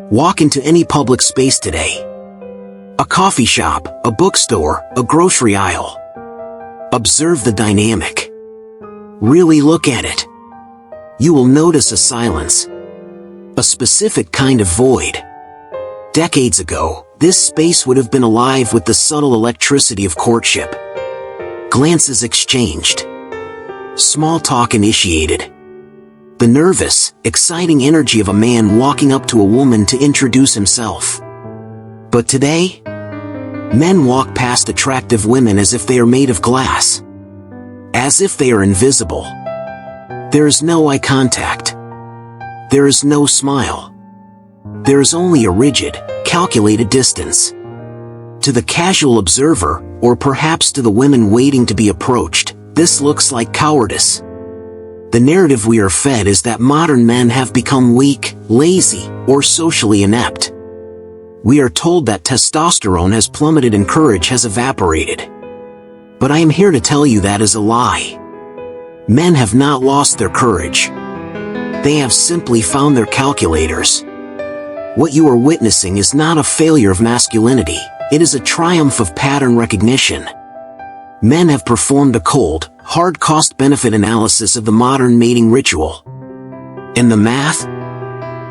Walk into any public space today. A coffee shop, a bookstore, a grocery aisle. Observe the dynamic. Really look at it. You will notice a silence. A specific kind of void. Decades ago, this space would have been alive with the subtle electricity of courtship. Glances exchanged. Small talk initiated. The nervous, exciting energy of a man walking up to a woman to introduce himself. But today, men walk past attractive women as if they are made of glass. As if they are invisible. There is no eye contact. There is no smile. There is only a rigid, calculated distance. To the casual observer, or perhaps to the women waiting to be approached, this looks like cowardice. The narrative we are fed is that modern men have become weak, lazy, or socially inept. We are told that testosterone has plummeted and courage has evaporated. But I am here to tell you that is a lie. Men have not lost their courage. They have simply found their calculators. What you are witnessing is not a failure of masculinity, it is a triumph of pattern recognition. Men have performed a cold, hard cost-benefit analysis of the modern mating ritual. And the math?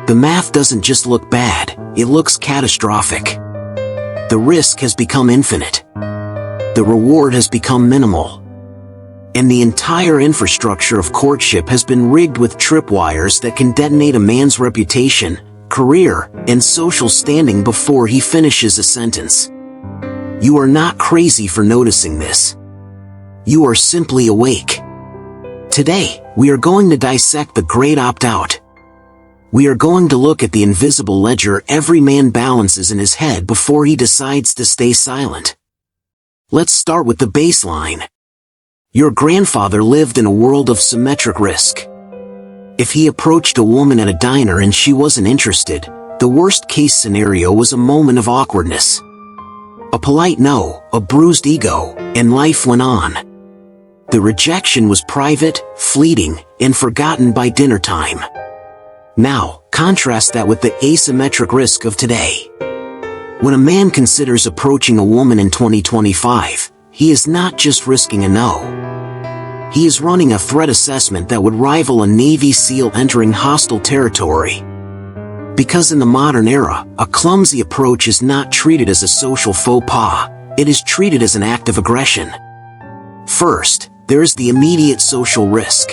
The math doesn't just look bad, it looks catastrophic. The risk has become infinite. The reward has become minimal. And the entire infrastructure of courtship has been rigged with tripwires that can detonate a man's reputation, career, and social standing before he finishes a sentence. You are not crazy for noticing this. You are simply awake. Today, we are going to dissect the great opt-out. We are going to look at the invisible ledger every man balances in his head before he decides to stay silent. Let's start with the baseline. Your grandfather lived in a world of symmetric risk. If he approached a woman at a diner and she wasn't interested, the worst-case scenario was a moment of awkwardness. A polite no, a bruised ego, and life went on. The rejection was private, fleeting, and forgotten by dinner time. Now, contrast that with the asymmetric risk of today. When a man considers approaching a woman in 2025, he is not just risking a no. He is running a threat assessment that would rival a Navy SEAL entering hostile territory. Because in the modern era, a clumsy approach is not treated as a social faux pas, it is treated as an act of aggression. First, there is the immediate social risk.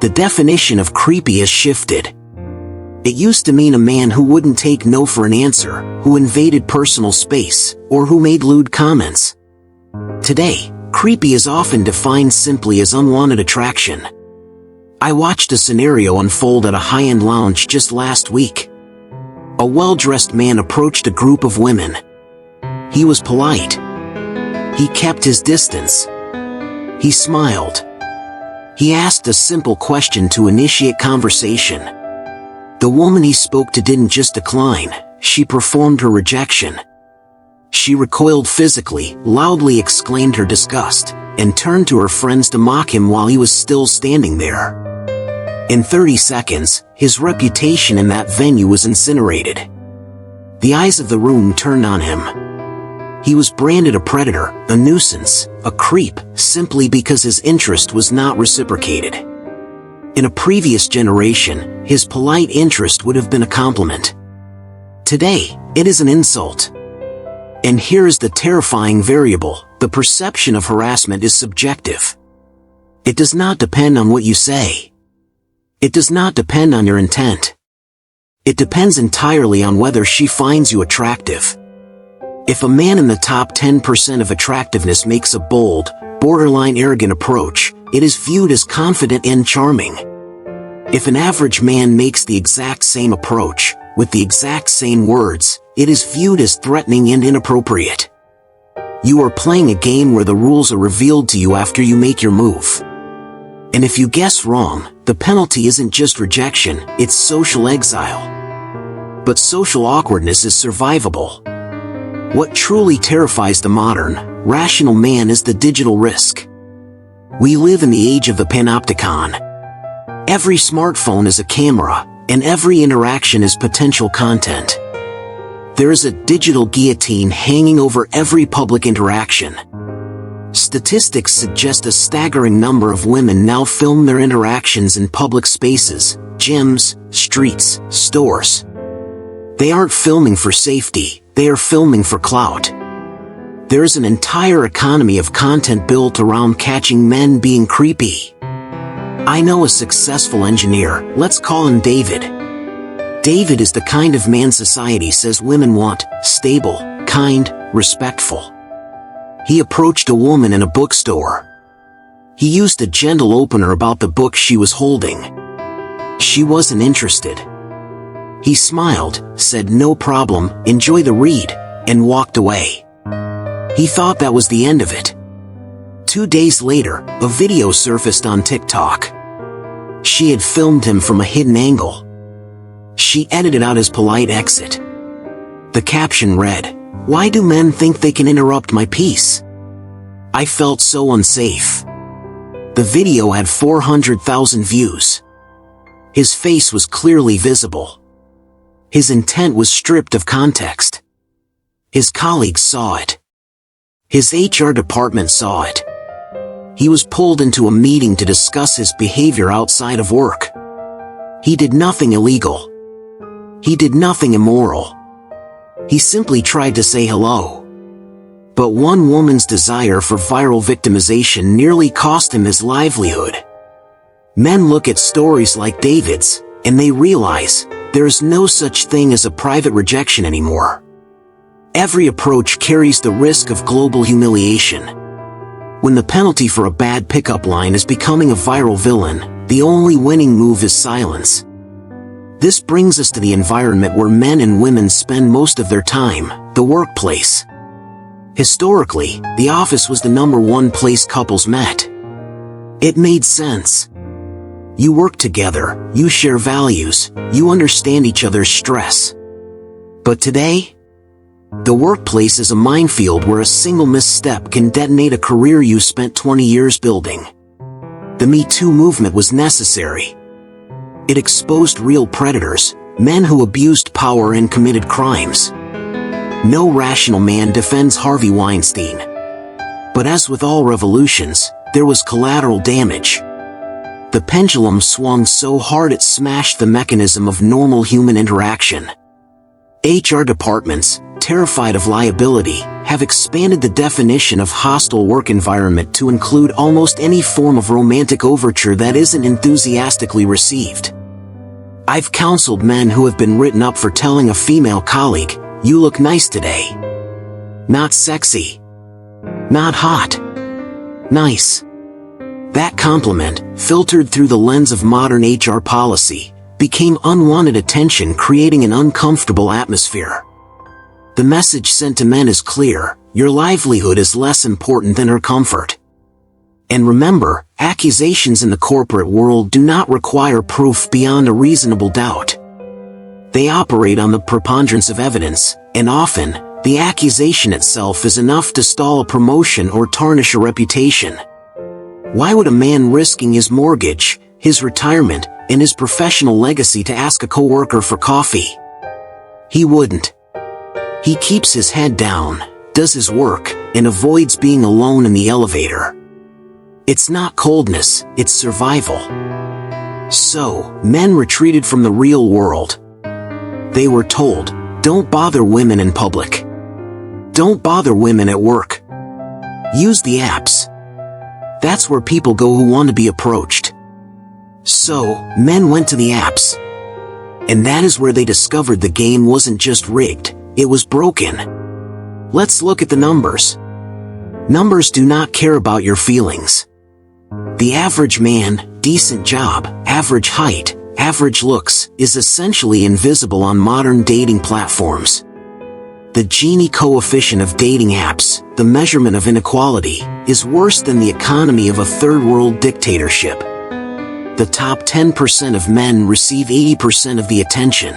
The definition of creepy has shifted. It used to mean a man who wouldn't take no for an answer, who invaded personal space, or who made lewd comments. Today, creepy is often defined simply as unwanted attraction. I watched a scenario unfold at a high-end lounge just last week. A well-dressed man approached a group of women. He was polite. He kept his distance. He smiled. He asked a simple question to initiate conversation. The woman he spoke to didn't just decline, she performed her rejection. She recoiled physically, loudly exclaimed her disgust, and turned to her friends to mock him while he was still standing there. In 30 seconds, his reputation in that venue was incinerated. The eyes of the room turned on him. He was branded a predator, a nuisance, a creep, simply because his interest was not reciprocated. In a previous generation, his polite interest would have been a compliment. Today, it is an insult. And here is the terrifying variable: the perception of harassment is subjective. It does not depend on what you say. It does not depend on your intent. It depends entirely on whether she finds you attractive. If a man in the top 10% of attractiveness makes a bold, borderline arrogant approach, it is viewed as confident and charming. If an average man makes the exact same approach, with the exact same words, it is viewed as threatening and inappropriate. You are playing a game where the rules are revealed to you after you make your move. And if you guess wrong, the penalty isn't just rejection, it's social exile. But social awkwardness is survivable. What truly terrifies the modern, rational man is the digital risk. We live in the age of the panopticon. Every smartphone is a camera, and every interaction is potential content. There is a digital guillotine hanging over every public interaction. Statistics suggest a staggering number of women now film their interactions in public spaces, gyms, streets, stores. They aren't filming for safety, they are filming for clout. There's an entire economy of content built around catching men being creepy. I know a successful engineer, let's call him David. David is the kind of man society says women want: stable, kind, respectful. He approached a woman in a bookstore. He used a gentle opener about the book she was holding. She wasn't interested. He smiled, said no problem, enjoy the read, and walked away. He thought that was the end of it. 2 days later, a video surfaced on TikTok. She had filmed him from a hidden angle. She edited out his polite exit. The caption read, "Why do men think they can interrupt my peace? I felt so unsafe." The video had 400,000 views. His face was clearly visible. His intent was stripped of context. His colleagues saw it. His HR department saw it. He was pulled into a meeting to discuss his behavior outside of work. He did nothing illegal. He did nothing immoral. He simply tried to say hello. But one woman's desire for viral victimization nearly cost him his livelihood. Men look at stories like David's, and they realize there is no such thing as a private rejection anymore. Every approach carries the risk of global humiliation. When the penalty for a bad pickup line is becoming a viral villain, the only winning move is silence. This brings us to the environment where men and women spend most of their time, the workplace. Historically, the office was the #1 place couples met. It made sense. You work together, you share values, you understand each other's stress. But today, the workplace is a minefield where a single misstep can detonate a career you spent 20 years building. The Me Too movement was necessary. It exposed real predators, men who abused power and committed crimes. No rational man defends Harvey Weinstein. But as with all revolutions, there was collateral damage. The pendulum swung so hard it smashed the mechanism of normal human interaction. HR departments, terrified of liability, have expanded the definition of hostile work environment to include almost any form of romantic overture that isn't enthusiastically received. I've counseled men who have been written up for telling a female colleague, "You look nice today." Not sexy. Not hot. Nice. That compliment, filtered through the lens of modern HR policy, became unwanted attention, creating an uncomfortable atmosphere. The message sent to men is clear: your livelihood is less important than her comfort. And remember, accusations in the corporate world do not require proof beyond a reasonable doubt. They operate on the preponderance of evidence, and often, the accusation itself is enough to stall a promotion or tarnish a reputation. Why would a man risking his mortgage, his retirement, and his professional legacy to ask a coworker for coffee? He wouldn't. He keeps his head down, does his work, and avoids being alone in the elevator. It's not coldness, it's survival. So, men retreated from the real world. They were told, don't bother women in public. Don't bother women at work. Use the apps. That's where people go who want to be approached. So, men went to the apps. And that is where they discovered the game wasn't just rigged, it was broken. Let's look at the numbers. Numbers do not care about your feelings. The average man, decent job, average height, average looks, is essentially invisible on modern dating platforms. The Gini coefficient of dating apps, the measurement of inequality, is worse than the economy of a third-world dictatorship. The top 10% of men receive 80% of the attention.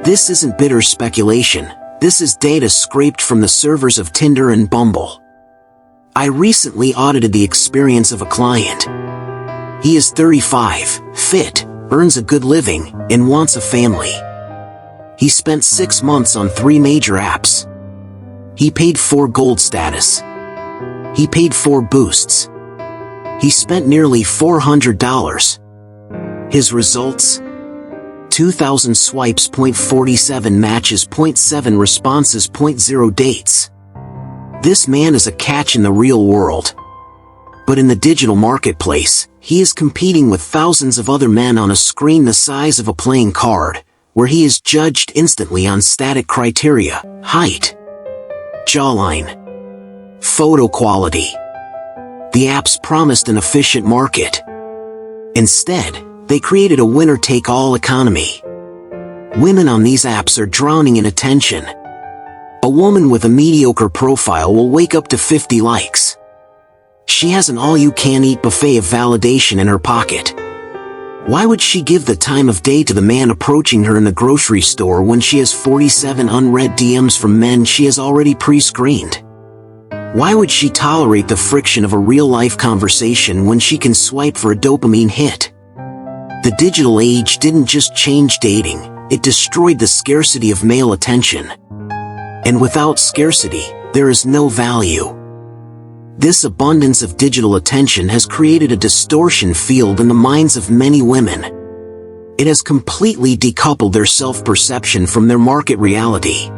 This isn't bitter speculation, this is data scraped from the servers of Tinder and Bumble. I recently audited the experience of a client. He is 35, fit, earns a good living, and wants a family. He spent 6 months on 3 major apps. He paid 4 gold status. He paid 4 boosts. He spent nearly $400. His results? 2,000 swipes, 0.47 matches, 0.7 responses, 0.0 dates. This man is a catch in the real world. But in the digital marketplace, he is competing with thousands of other men on a screen the size of a playing card, where he is judged instantly on static criteria: height, jawline, photo quality. The apps promised an efficient market. Instead, they created a winner-take-all economy. Women on these apps are drowning in attention. A woman with a mediocre profile will wake up to 50 likes. She has an all-you-can-eat buffet of validation in her pocket. Why would she give the time of day to the man approaching her in the grocery store when she has 47 unread DMs from men she has already pre-screened? Why would she tolerate the friction of a real-life conversation when she can swipe for a dopamine hit? The digital age didn't just change dating, it destroyed the scarcity of male attention. And without scarcity, there is no value. This abundance of digital attention has created a distortion field in the minds of many women. It has completely decoupled their self-perception from their market reality.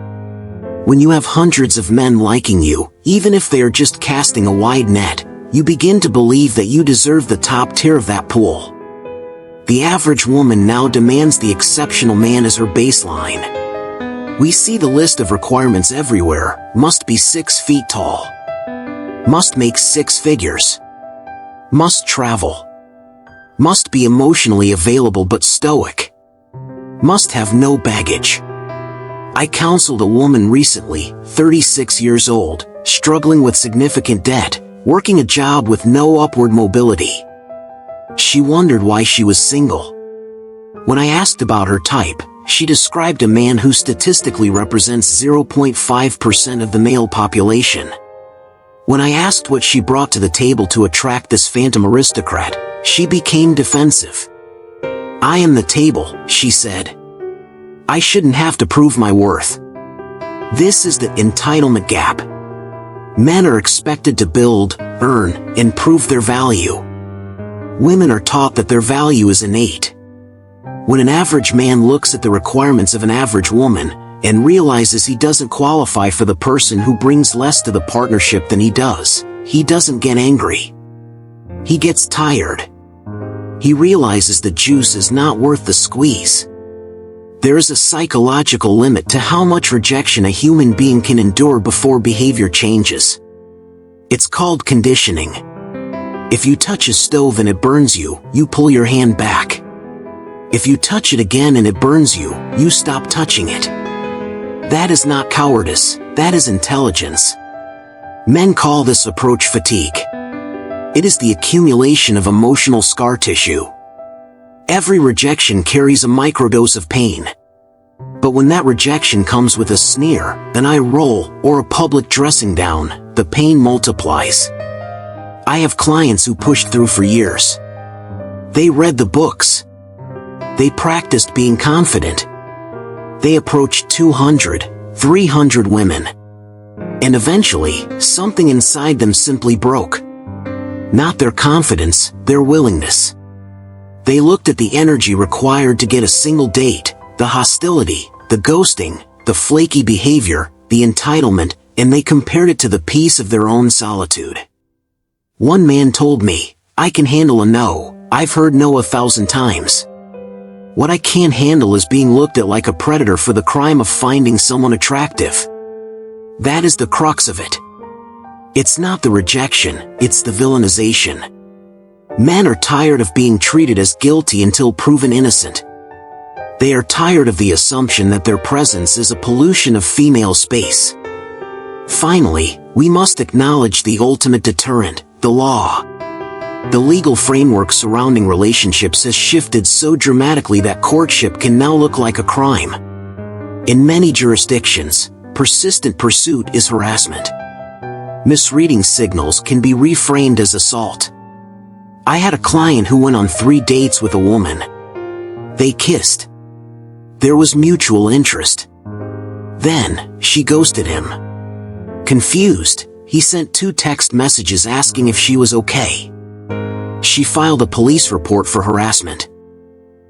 When you have hundreds of men liking you, even if they are just casting a wide net, you begin to believe that you deserve the top tier of that pool. The average woman now demands the exceptional man as her baseline. We see the list of requirements everywhere: must be 6 feet tall, must make 6 figures, must travel, must be emotionally available but stoic, must have no baggage. I counseled a woman recently, 36 years old, struggling with significant debt, working a job with no upward mobility. She wondered why she was single. When I asked about her type, she described a man who statistically represents 0.5% of the male population. When I asked what she brought to the table to attract this phantom aristocrat, she became defensive. "I am the table," she said. "I shouldn't have to prove my worth." This is the entitlement gap. Men are expected to build, earn, and prove their value. Women are taught that their value is innate. When an average man looks at the requirements of an average woman and realizes he doesn't qualify for the person who brings less to the partnership than he doesn't get angry. He gets tired. He realizes the juice is not worth the squeeze. There is a psychological limit to how much rejection a human being can endure before behavior changes. It's called conditioning. If you touch a stove and it burns you, you pull your hand back. If you touch it again and it burns you, you stop touching it. That is not cowardice, that is intelligence. Men call this approach fatigue. It is the accumulation of emotional scar tissue. Every rejection carries a microdose of pain. But when that rejection comes with a sneer, an eye roll, or a public dressing down, the pain multiplies. I have clients who pushed through for years. They read the books. They practiced being confident. They approached 200, 300 women. And eventually, something inside them simply broke. Not their confidence, their willingness. They looked at the energy required to get a single date, the hostility, the ghosting, the flaky behavior, the entitlement, and they compared it to the peace of their own solitude. One man told me, "I can handle a no, I've heard no 1,000 times. What I can't handle is being looked at like a predator for the crime of finding someone attractive." That is the crux of it. It's not the rejection, it's the villainization. Men are tired of being treated as guilty until proven innocent. They are tired of the assumption that their presence is a pollution of female space. Finally, we must acknowledge the ultimate deterrent, the law. The legal framework surrounding relationships has shifted so dramatically that courtship can now look like a crime. In many jurisdictions, persistent pursuit is harassment. Misreading signals can be reframed as assault. I had a client who went on 3 dates with a woman. They kissed. There was mutual interest. Then, she ghosted him. Confused, he sent 2 text messages asking if she was okay. She filed a police report for harassment.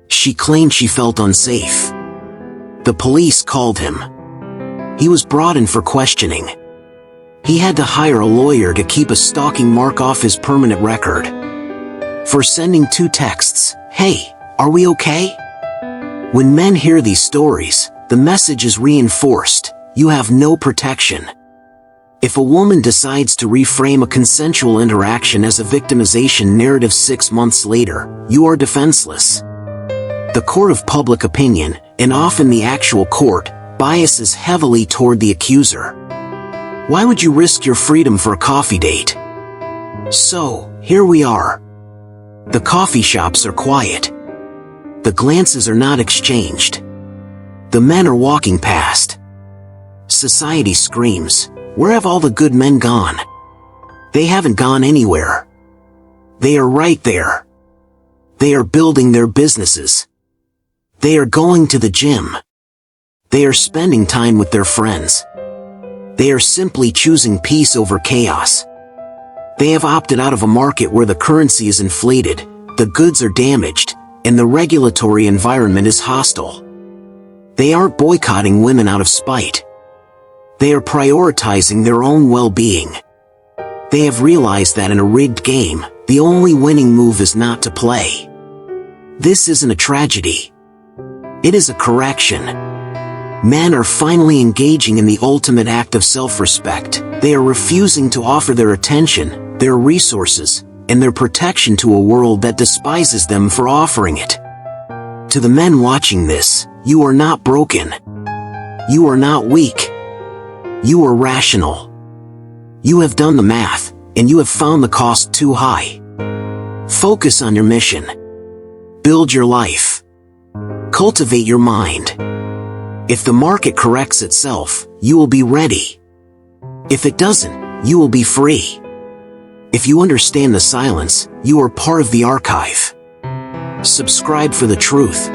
She claimed she felt unsafe. The police called him. He was brought in for questioning. He had to hire a lawyer to keep a stalking mark off his permanent record. For sending 2 texts, "Hey, are we okay?" When men hear these stories, the message is reinforced: you have no protection. If a woman decides to reframe a consensual interaction as a victimization narrative 6 months later, you are defenseless. The court of public opinion, and often the actual court, biases heavily toward the accuser. Why would you risk your freedom for a coffee date? So, here we are. The coffee shops are quiet. The glances are not exchanged. The men are walking past. Society screams, "Where have all the good men gone?" They haven't gone anywhere. They are right there. They are building their businesses. They are going to the gym. They are spending time with their friends. They are simply choosing peace over chaos. They have opted out of a market where the currency is inflated, the goods are damaged, and the regulatory environment is hostile. They aren't boycotting women out of spite. They are prioritizing their own well-being. They have realized that in a rigged game, the only winning move is not to play. This isn't a tragedy. It is a correction. Men are finally engaging in the ultimate act of self-respect. They are refusing to offer their attention, their resources, and their protection to a world that despises them for offering it. To the men watching this, you are not broken. You are not weak. You are rational. You have done the math, and you have found the cost too high. Focus on your mission. Build your life. Cultivate your mind. If the market corrects itself, you will be ready. If it doesn't, you will be free. If you understand the silence, you are part of the archive. Subscribe for the truth.